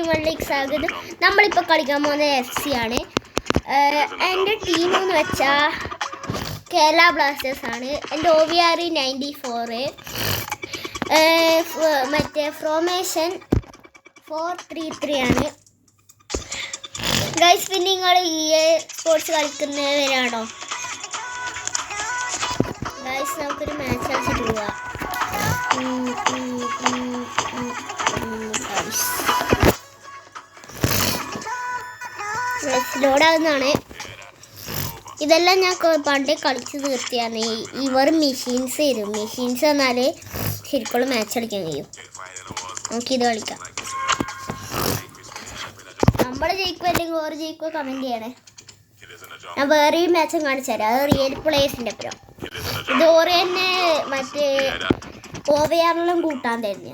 മുകളിലേക്ക് സ്വാഗതം. നമ്മളിപ്പോൾ കളിക്കാൻ പോകുന്ന FC ആണ്. എൻ്റെ ടീം എന്ന് വെച്ചാൽ കേരള ബ്ലാസ്റ്റേഴ്സ് ആണ്. എൻ്റെ OVR 94, മറ്റേ ഫോർമേഷൻ 4-3-3 ആണ്. ഗൈസ്, പിന്നെ നിങ്ങൾ EA സ്പോർട്സ് കളിക്കുന്നവരാണോ? ഗൈസ്, നമുക്കൊരു മാച്ച് കളിച്ചിട്ട് പോവാം. ലോഡാകുന്നതാണ്. ഇതെല്ലാം ഞാൻ പണ്ടേ കളിച്ച് തീർത്തിയാണ്. ഇവർ മെഷീൻസ് തരും. മെഷീൻസ് എന്നാൽ ശരിക്കുള്ള മാച്ച് കളിക്കാൻ കഴിയും. നമുക്കിത് കളിക്കാം. നമ്മൾ ജയിക്കുക അല്ലെങ്കിൽ ഓർ ജയിക്കുക കമൻറ്റ് ചെയ്യണേ. ഞാൻ വേറെയും മാച്ചും കാണിച്ചു തരാം. അത് റിയൽ പ്ലേയേഴ്സിൻ്റെ അപ്പുറം. ഇത് ഓറ് തന്നെ മറ്റേ OVR കൂട്ടാൻ തരുന്ന.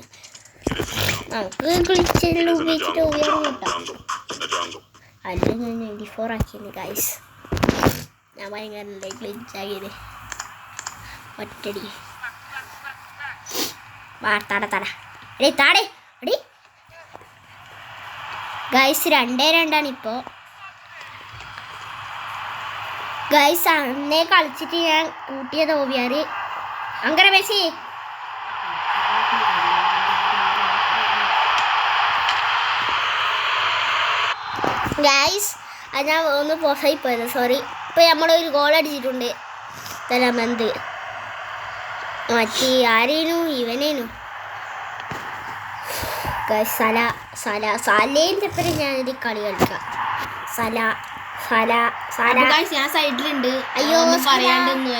നമുക്ക് കളിച്ചെല്ലാം ഉപയോഗിച്ചിട്ട് OVR കൂട്ടാം. അല്ല, ഞാൻ 94 ആക്കിയത് ഗൈസ്. ഞാൻ ഭയങ്കര ഗ്ലിച്ചാകിയത്. ഒറ്റടി തട എടേ താടേ എടി ഗൈസ്. 2-2 ഇപ്പോൾ. ഗൈസ്, അന്നേ കളിച്ചിട്ട് ഞാൻ കൂട്ടിയത് OVR. അങ്ങനെ മെസ്സി ഗൈസ്, അത് ഞാൻ ഒന്ന് പോസായി പോയത്, സോറി. ഇപ്പോൾ നമ്മളൊരു ഗോൾ അടിച്ചിട്ടുണ്ട്. തലമന്ത് മറ്റേ ആരേനു ഇവനേനു ഗൈസ്. സലേൻ്റെ ഒപ്പം ഞാനൊരു കളി കളിക്കാം. ഞാൻ സൈഡിലുണ്ട്. അയ്യോ, പറയാണ്ടൊന്നും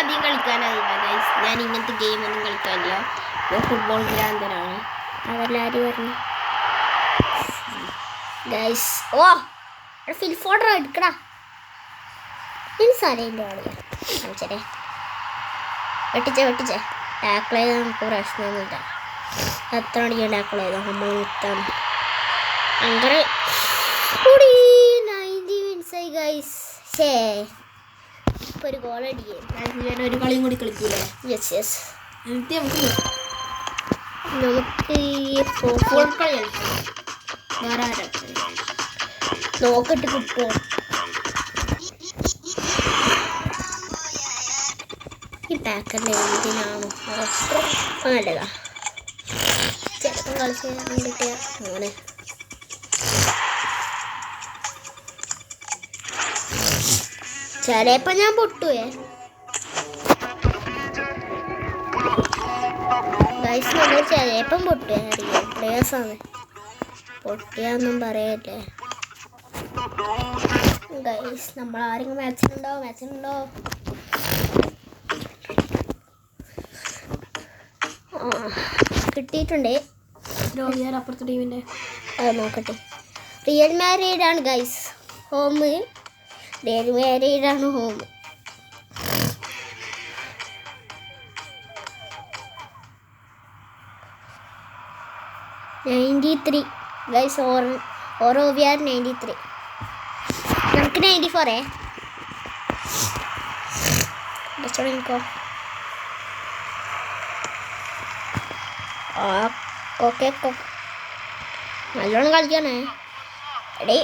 അധികം കളിക്കാനറിയില്ല ഗൈസ്. ഞാൻ ഇങ്ങനത്തെ ഗെയിമൊന്നും കളിക്കാനില്ല. ഫുട്ബോൾ ഭ്രാന്തനാണ്. അതെല്ലാവരും പറഞ്ഞു ഗൈസ്. ഓ, ഫിൽഫോർഡർ എടുക്കടാ. ഇനി സലേൻ്റെ കളിയാ കളിച്ചേ. വെട്ടിച്ചേ ടാക്കിൾ ചെയ്താൽ നമുക്ക് പ്രശ്നമൊന്നുമില്ല. എത്ര മണിക്ക് ടാക്കിൾ ചെയ്തോ നമ്മൾ മുത്താണ്. അങ്ങനെ 90 മിനിറ്റ്സായി ഗൈസ്. ഇപ്പോൾ ഒരു ഗോൾ അടിക്കേ. ഒരു കളിയും കൂടി കളിക്കൂലേ? യെസ്. എന്നിട്ട് നമുക്ക് ഫുട്ബോൾ കളി കളിക്കാം. വേറെ ആരൊക്കെ നോക്കിട്ട് കിട്ടുമോ? ഈ പാക്കറിൻ്റെ എന്തിനാണോ നല്ലതാ. ചിലപ്പം കളിച്ച് കിട്ടിയ അങ്ങനെ. ചിലപ്പോൾ ഞാൻ പൊട്ടുവേ ഗൈസ്. നമ്മൾ ചിലപ്പം പൊട്ടുവേ. അറിയാം, പ്ലേയേഴ്സാണ്. പൊട്ടിയാന്നും പറയല്ലേ ഗൈസ്. നമ്മൾ ആരെങ്കിലും മാച്ചിനുണ്ടോ? കിട്ടിയിട്ടുണ്ട്. അപ്പുറത്തെ ടീമിൻ്റെ അത് നോക്കട്ടെ. റിയൽ മാഡ്രിഡാണ് ഗൈസ് ഹോം. റിയൽ മാഡ്രിഡാണ് ഹോം. ഗൈസ്. ഓരോ OVR 93. നമുക്ക് 94 എനിക്കോ. ഓക്കെ, നല്ലോണം കളിക്കണേ. എടേ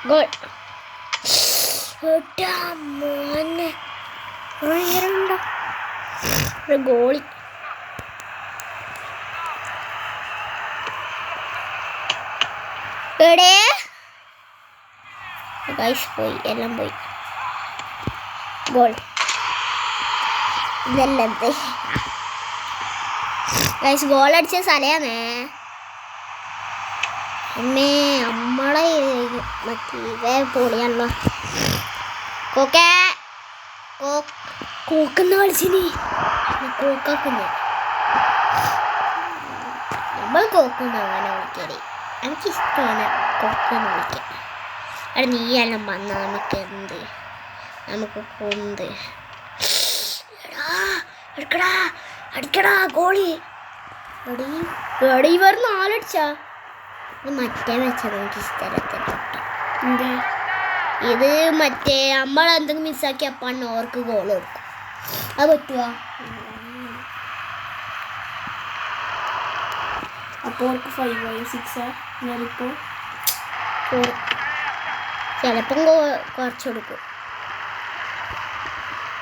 ഗോൾ മോനെ ഭയങ്കരമുണ്ടോ ഒരു ഗോളി. എടേ ഗൈസ് പോയി, എല്ലാം പോയി. ഗോൾ ഇതല്ലേ ഗൈസ്. ഗോൾ അടിച്ച സ്ഥലമാണേ. അമ്മേ, നമ്മളെ മറ്റേ പൊളിയാണല്ലോ. കോക്കെന്ന് കളിച്ചിനി. കോക്കാക്കുന്നു നമ്മൾ കോക്കുന്ന അങ്ങനെ വിളിക്കല്. എനിക്കിഷ്ടമാണ് കോക്കെന്ന് വിളിക്കാൻ. അവിടെ നീയെല്ലാം വന്ന നമുക്ക് കൊന്ത് അടിക്കടാ ഗോളി. ഇവർ 4 അടിച്ചാ. മറ്റേ വെച്ചത് എനിക്ക് ഇഷ്ടമല്ല. ഇത് മറ്റേ നമ്മളെന്തെങ്കിലും മിസ്സാക്കി അപ്പാണ് ഓർക്ക് ഗോൾ കൊടുക്കും. അത് പറ്റുമോ? അപ്പോൾ അവർക്ക് 5 ആയി 6 ഞാനിപ്പോൾ ചിലപ്പം കുറച്ച് കൊടുക്കും.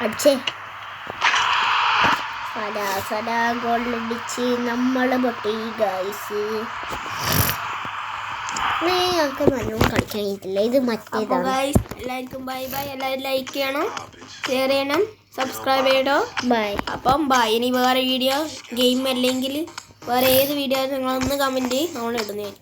അടിച്ചേ സദാ ഗോളടിച്ച് നമ്മൾ പൊട്ടി ഗൈസ്. ഞങ്ങൾക്ക് നല്ലോണം കളിക്കാൻ കഴിഞ്ഞിട്ടില്ല. ഇത് മറ്റേതാണ്. എല്ലാവർക്കും ബൈ ബൈ. എല്ലാവരും ലൈക്ക് ചെയ്യണം, ഷെയർ ചെയ്യണം, സബ്സ്ക്രൈബ് ചെയ്യണോ. ബൈ. അപ്പം ബൈ. ഇനി വേറെ വീഡിയോ ഗെയിം അല്ലെങ്കിൽ വേറെ ഏത് വീഡിയോ നിങ്ങളൊന്ന് കമൻറ്റ് നമ്മൾ ഇടുന്നതായിരിക്കും.